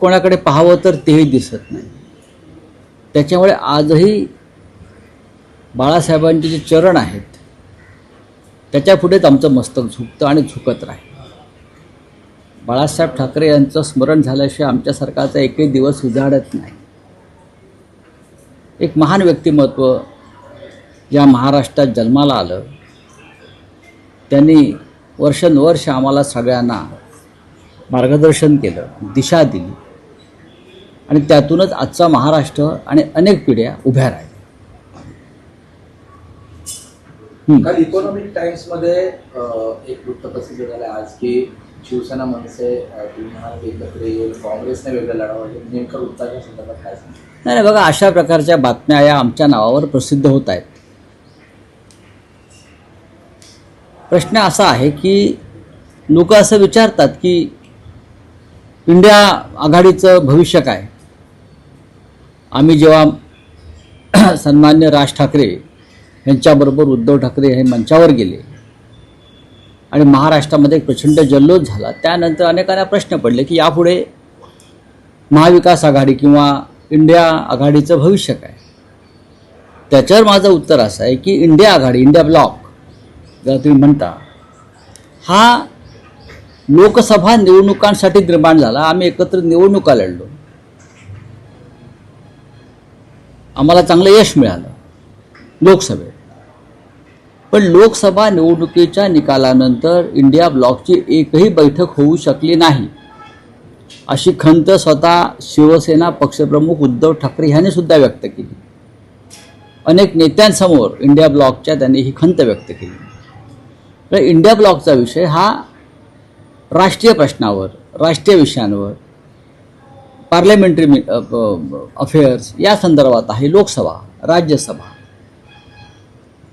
कोणाकडे पाहावं तर तेही दिसत नाही. त्याच्यामुळे आजही बाळासाहेबांचे जे चरण आहेत त्याच्यापुढेच आमचं मस्तक झुकतं आणि झुकत राहील. बाळासाहेब ठाकरे यांचं स्मरण झाल्याशिवाय आमच्या सरकारचा एकही दिवस उजाडत नाही. एक महान व्यक्तिमत्व या महाराष्ट्रात जन्माला आलं. त्यांनी वर्षानुवर्ष आम्हाला सगळ्यांना मार्गदर्शन केलं, दिशा दिली आणि त्यातूनच आजचा महाराष्ट्र आणि अनेक पिढ्या उभ्या राहिल्या. काल इकॉनॉमिक टाइम्समध्ये एक वृत्त प्रसिद्ध झालं आज की शिवसेना मनसे तुम्ही म्हणाल एकत्र येईल, काँग्रेसने वेगळं लढावं. नेमकं वृत्ताच्या संदर्भात काय सांगा? नाही बघा, अशा प्रकारच्या बातम्या या आमच्या नावावर प्रसिद्ध होत आहेत. प्रश्न असा आहे की लोक असं विचारतात की इंडिया आघाडीचं भविष्य काय. आम्ही जेव्हा सन्मान्य राज ठाकरे यांच्याबरोबर उद्धव ठाकरे हे मंचावर गेले आणि महाराष्ट्रामध्ये एक प्रचंड जल्लोष झाला, त्यानंतर अनेकांना प्रश्न पडले की यापुढे महाविकास आघाडी किंवा इंडिया आघाडीचं भविष्य काय. त्याच्यावर माझं उत्तर असं आहे की इंडिया आघाडी, इंडिया ब्लॉक जर तुम्ही म्हणता, हा लोकसभा निवडणुकांसाठी निर्माण झाला. आम्ही एकत्र निवडणुका लढलो, आम्हाला चांगलं यश मिळालं लोकसभेत. पण लोकसभा निवडणुकीच्या निकालानंतर इंडिया ब्लॉकची एकही बैठक होऊ शकली नाही अशी खंत स्वतः शिवसेना पक्षप्रमुख उद्धव ठाकरे यांनी सुद्धा व्यक्त केली. अनेक नेत्यांसमोर इंडिया ब्लॉकच्या त्यांनी ही खंत व्यक्त केली. तर इंडिया ब्लॉकचा विषय हा राष्ट्रीय प्रश्नावर, राष्ट्रीय विषयांवर, पार्लमेंटरी अफेअर्स या संदर्भात आहे. लोकसभा, राज्यसभा,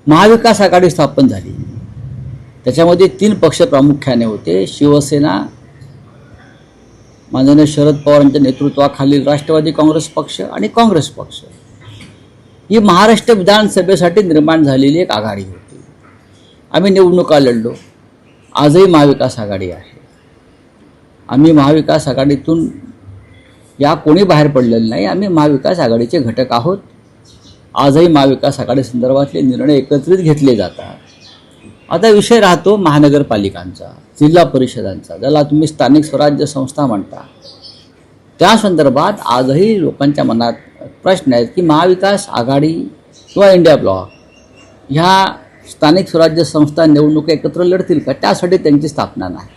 महाविकास आघाडी स्थापन झाली. त्याच्यामध्ये 3 पक्ष प्रामुख्याने होते. शिवसेना, माननीय शरद पवार यांच्या नेतृत्वाखालील राष्ट्रवादी काँग्रेस पक्ष आणि काँग्रेस पक्ष. ही महाराष्ट्र विधानसभेसाठी निर्माण झालेली एक आघाडी होती. आम्ही निवडणुका लढलो. आजही महाविकास आघाडी आहे. आम्ही महाविकास आघाडीतून या कोणी बाहेर पडलेलं नाही. आम्ही महाविकास आघाडीचे घटक आहोत. आजही महाविकास आघाडी संदर्भातले निर्णय एकत्रित घेतले जातात. आता विषय राहतो महानगरपालिकांचा, जिल्हा परिषदांचा, ज्याला तुम्ही स्थानिक स्वराज्य संस्था म्हणता. त्या संदर्भात आजही लोकांच्या मनात प्रश्न आहेत की महाविकास आघाडी किंवा इंडिया ब्लॉक ह्या स्थानिक स्वराज्य संस्था निवडणुका एकत्र लढतील का. त्यासाठी त्यांची स्थापना नाही.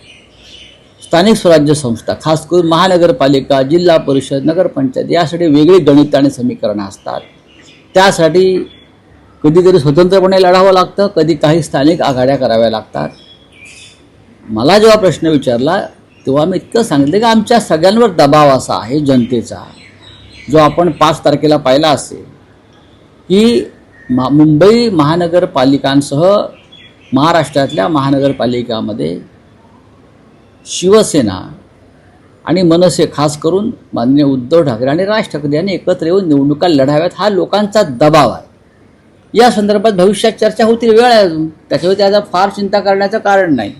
स्थानिक स्वराज्य संस्था, खास करून महानगरपालिका, जिल्हा परिषद, नगरपंचायत यासाठी वेगळी गणित आणि समीकरणं असतात. त्यासाठी कधीतरी स्वतंत्रपणे लढावं लागतं, कधी काही स्थानिक आघाड्या कराव्या लागतात. मला जेव्हा प्रश्न विचारला तेव्हा मी इतकं सांगितलं की आमच्या सगळ्यांवर दबाव असा आहे जनतेचा, जो आपण 5 तारखेला पाहिला असेल की मुंबई महानगरपालिकांसह महाराष्ट्रातल्या महानगरपालिकामध्ये शिवसेना आणि मनसे, खास करून माननीय उद्धव ठाकरे आणि राज ठाकरे यांनी एकत्र येऊन निवडणुका लढाव्यात, हा लोकांचा दबाव आहे. या संदर्भात भविष्यात चर्चा होतील, वेळ आहे अजून. त्याच्यावर त्याचा फार चिंता करण्याचं कारण नाही.